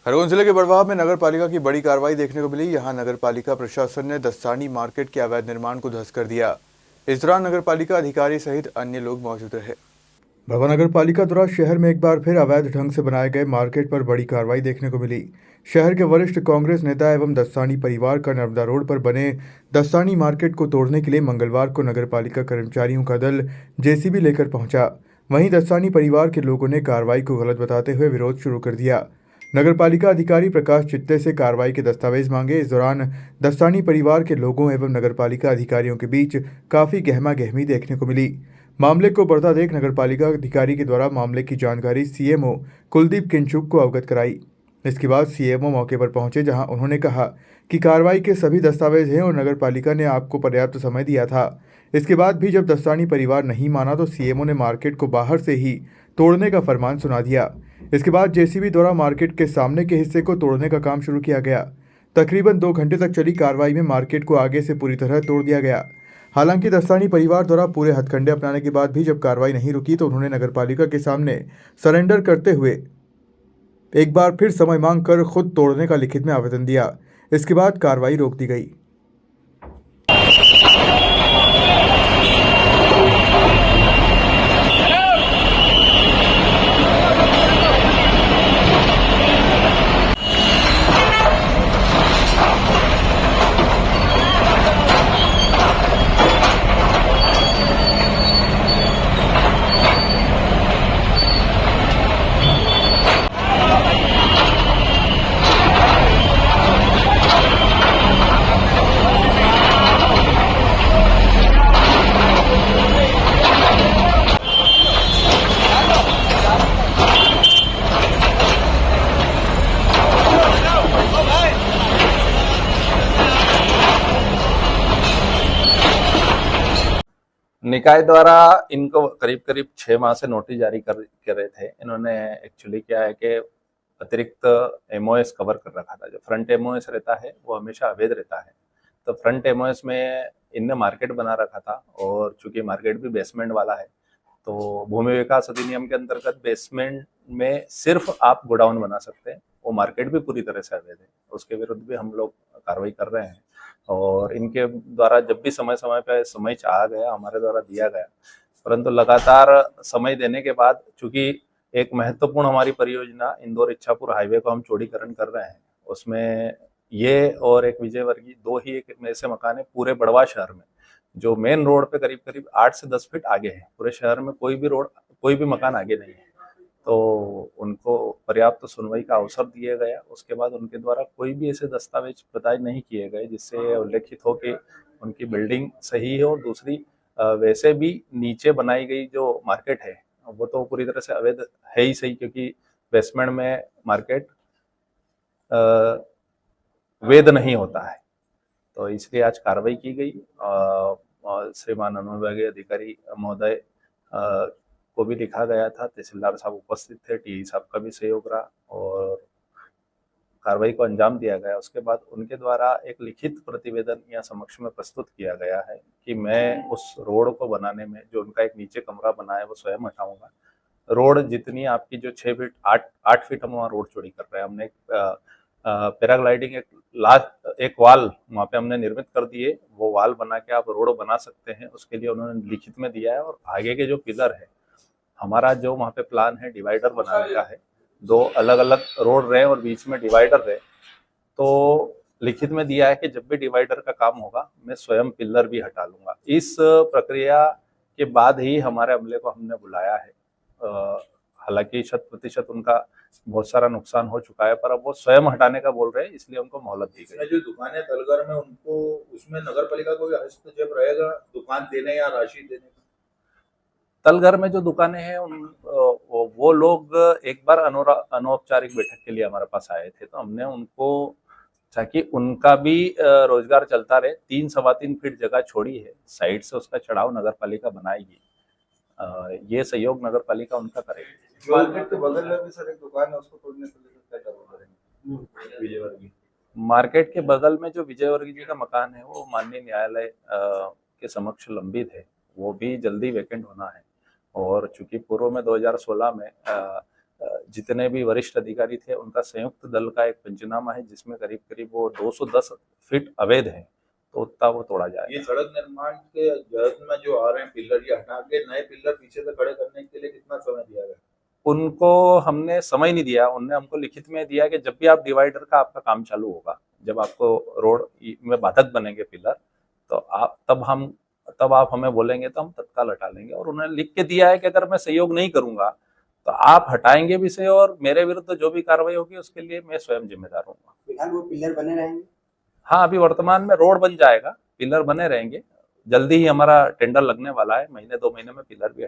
खरगोन जिले के बड़वाह में नगर पालिका की बड़ी कार्रवाई देखने को मिली। यहां नगर पालिका प्रशासन ने दस्तानी मार्केट के अवैध निर्माण को ध्वस्त कर दिया। इस दौरान नगर पालिका अधिकारी सहित अन्य लोग मौजूद रहे। बड़वाह नगर पालिका द्वारा शहर में एक बार फिर अवैध ढंग से बनाए गए मार्केट पर बड़ी कार्रवाई देखने को मिली। शहर के वरिष्ठ कांग्रेस नेता एवं दस्तानी परिवार का नर्मदा रोड पर बने दस्तानी मार्केट को तोड़ने के लिए मंगलवार को नगर पालिका कर्मचारियों का दल जेसीबी लेकर पहुंचा। वहीं दस्तानी परिवार के लोगों ने कार्रवाई को गलत बताते हुए विरोध शुरू कर दिया। नगर पालिका अधिकारी प्रकाश चित्ते से कार्रवाई के दस्तावेज मांगे। इस दौरान दस्तानी परिवार के लोगों एवं नगर पालिका अधिकारियों के बीच काफी गहमा गहमी देखने को मिली। मामले को बढ़ता देख नगर पालिका अधिकारी के द्वारा मामले की जानकारी सीएमओ कुलदीप किंचुक को अवगत कराई। इसके बाद सीएमओ मौके पर पहुंचे, जहां उन्होंने कहा कि कार्रवाई के सभी दस्तावेज हैं और नगर पालिका ने आपको पर्याप्त समय दिया था। इसके बाद भी जब दस्तानी परिवार नहीं माना तो सीएमओ ने मार्केट को बाहर से ही तोड़ने का फरमान सुना दिया। इसके बाद जेसीबी द्वारा मार्केट के सामने के हिस्से को तोड़ने का काम शुरू किया गया। तकरीबन 2 घंटे तक चली कार्रवाई में मार्केट को आगे से पूरी तरह तोड़ दिया गया। हालांकि दस्तानी परिवार द्वारा पूरे हथकंडे अपनाने के बाद भी जब कार्रवाई नहीं रुकी तो उन्होंने नगरपालिका के सामने सरेंडर करते हुए एक बार फिर समय मांगकर खुद तोड़ने का लिखित में आवेदन दिया। इसके बाद कार्रवाई रोक दी गई। निकाय द्वारा इनको करीब करीब 6 माह से नोटिस जारी कर रहे थे। इन्होंने एक्चुअली क्या है कि अतिरिक्त एमओएस कवर कर रखा था। जो फ्रंट एमओएस रहता है वो हमेशा अवैध रहता है, तो फ्रंट एमओएस में इनने मार्केट बना रखा था। और चूंकि मार्केट भी बेसमेंट वाला है तो भूमि विकास अधिनियम के अंतर्गत बेसमेंट में सिर्फ आप गोडाउन बना सकते हैं। वो मार्केट भी पूरी तरह से अवैध है, उसके विरुद्ध भी हम लोग कार्रवाई कर रहे हैं। और इनके द्वारा जब भी समय समय पे समय चाहा गया, हमारे द्वारा दिया गया, परंतु लगातार समय देने के बाद चूंकि एक महत्वपूर्ण हमारी परियोजना इंदौर इच्छापुर हाईवे को हम चौड़ीकरण कर रहे हैं, उसमें ये और एक विजयवर्गीय 2 ही एक ऐसे मकान है पूरे बड़वाह शहर में जो मेन रोड पे करीब करीब 8 से 10 फीट आगे है। पूरे शहर में कोई भी मकान आगे नहीं है, तो उनको पर्याप्त सुनवाई का अवसर दिया गया। उसके बाद उनके द्वारा कोई भी ऐसे दस्तावेज प्रदाय नहीं किए गए जिससे उल्लेखित हो कि उनकी बिल्डिंग सही है। और दूसरी वैसे भी नीचे बनाई गई जो मार्केट है वो तो पूरी तरह से अवैध है ही सही, क्योंकि बेसमेंट में मार्केट वैध नहीं होता है। तो इसलिए आज कार्रवाई की गई। श्रीमान अनुविभागीय अधिकारी महोदय को भी लिखा गया था, तहसीलदार साहब उपस्थित थे, टीई साहब का भी सहयोग रहा और कार्रवाई को अंजाम दिया गया। उसके बाद उनके द्वारा एक लिखित प्रतिवेदन यहाँ समक्ष में प्रस्तुत किया गया है कि मैं उस रोड को बनाने में जो उनका एक नीचे कमरा बना है वो स्वयं हटाऊंगा। रोड जितनी आपकी जो 6 फीट 8 फीट हम वहाँ रोड चौड़ी कर रहे हैं। हमने एक पैराग्लाइडिंग एक वाल वहाँ पे हमने निर्मित कर दिए। वो वाल बना के आप रोड बना सकते हैं, उसके लिए उन्होंने लिखित में दिया है। और आगे के जो पिलर है, हमारा जो वहाँ पे प्लान है डिवाइडर बनाने का है, 2 अलग अलग रोड रहे और बीच में डिवाइडर रहे। तो लिखित में दिया है कि जब भी डिवाइडर का काम होगा मैं स्वयं पिलर भी हटा लूंगा। इस प्रक्रिया के बाद ही हमारे अमले को हमने बुलाया है। हालांकि 100% उनका बहुत सारा नुकसान हो चुका है, पर अब वो स्वयं हटाने का बोल रहे हैं, इसलिए उनको मोहलत दी गई। जो दुकानें तलगर में, उनको उसमें नगर पालिका को हस्तक्षेप रहेगा दुकान देने या राशि देने का? तलघर में जो दुकानें हैं वो लोग एक बार अनौपचारिक बैठक के लिए हमारे पास आए थे, तो हमने उनको ताकि उनका भी रोजगार चलता रहे 3-3.25 फीट जगह छोड़ी है, साइड से उसका चढ़ाव नगर पालिका बनाएगी। ये सहयोग नगर पालिका उनका करेगी। मार्केट के बगल में भी सर एक दुकान है, उसको तोड़ने के लिए क्या करेंगे? विजयवर्गीय मार्केट के बगल में जो विजयवर्गीय जी का मकान है वो माननीय न्यायालय के समक्ष लंबित है, वो भी जल्दी वैकेंट होना है। और चूंकि पूर्व में 2016 में जितने भी वरिष्ठ अधिकारी थे उनका संयुक्त दल का एक पंचनामा है जिसमें करीब करीब वो 210 फीट अवैध है, तो उतना वो तोड़ा ये जाएगा। सड़क निर्माण के जल्द में जो आ रहे हैं पिलर, ये हटा के नए पिलर पीछे से खड़े करने के लिए कितना समय दिया गया? उनको हमने समय नहीं दिया, उनने हमको लिखित में दिया कि जब भी आप डिवाइडर का आपका काम चालू होगा, जब आपको रोड में बाधक बनेंगे पिलर, तो तब आप हमें बोलेंगे तो हम तत्काल हटा लेंगे। और उन्होंने लिख के दिया है कि अगर मैं सहयोग नहीं करूंगा तो आप हटाएंगे भी सही और मेरे विरुद्ध जो भी कार्रवाई होगी उसके लिए मैं स्वयं जिम्मेदार हूँ। फिलहाल वो पिलर बने रहेंगे। हाँ, अभी वर्तमान में रोड बन जाएगा, पिलर बने रहेंगे। जल्दी ही हमारा टेंडर लगने वाला है, महीने 2 महीने में पिलर भी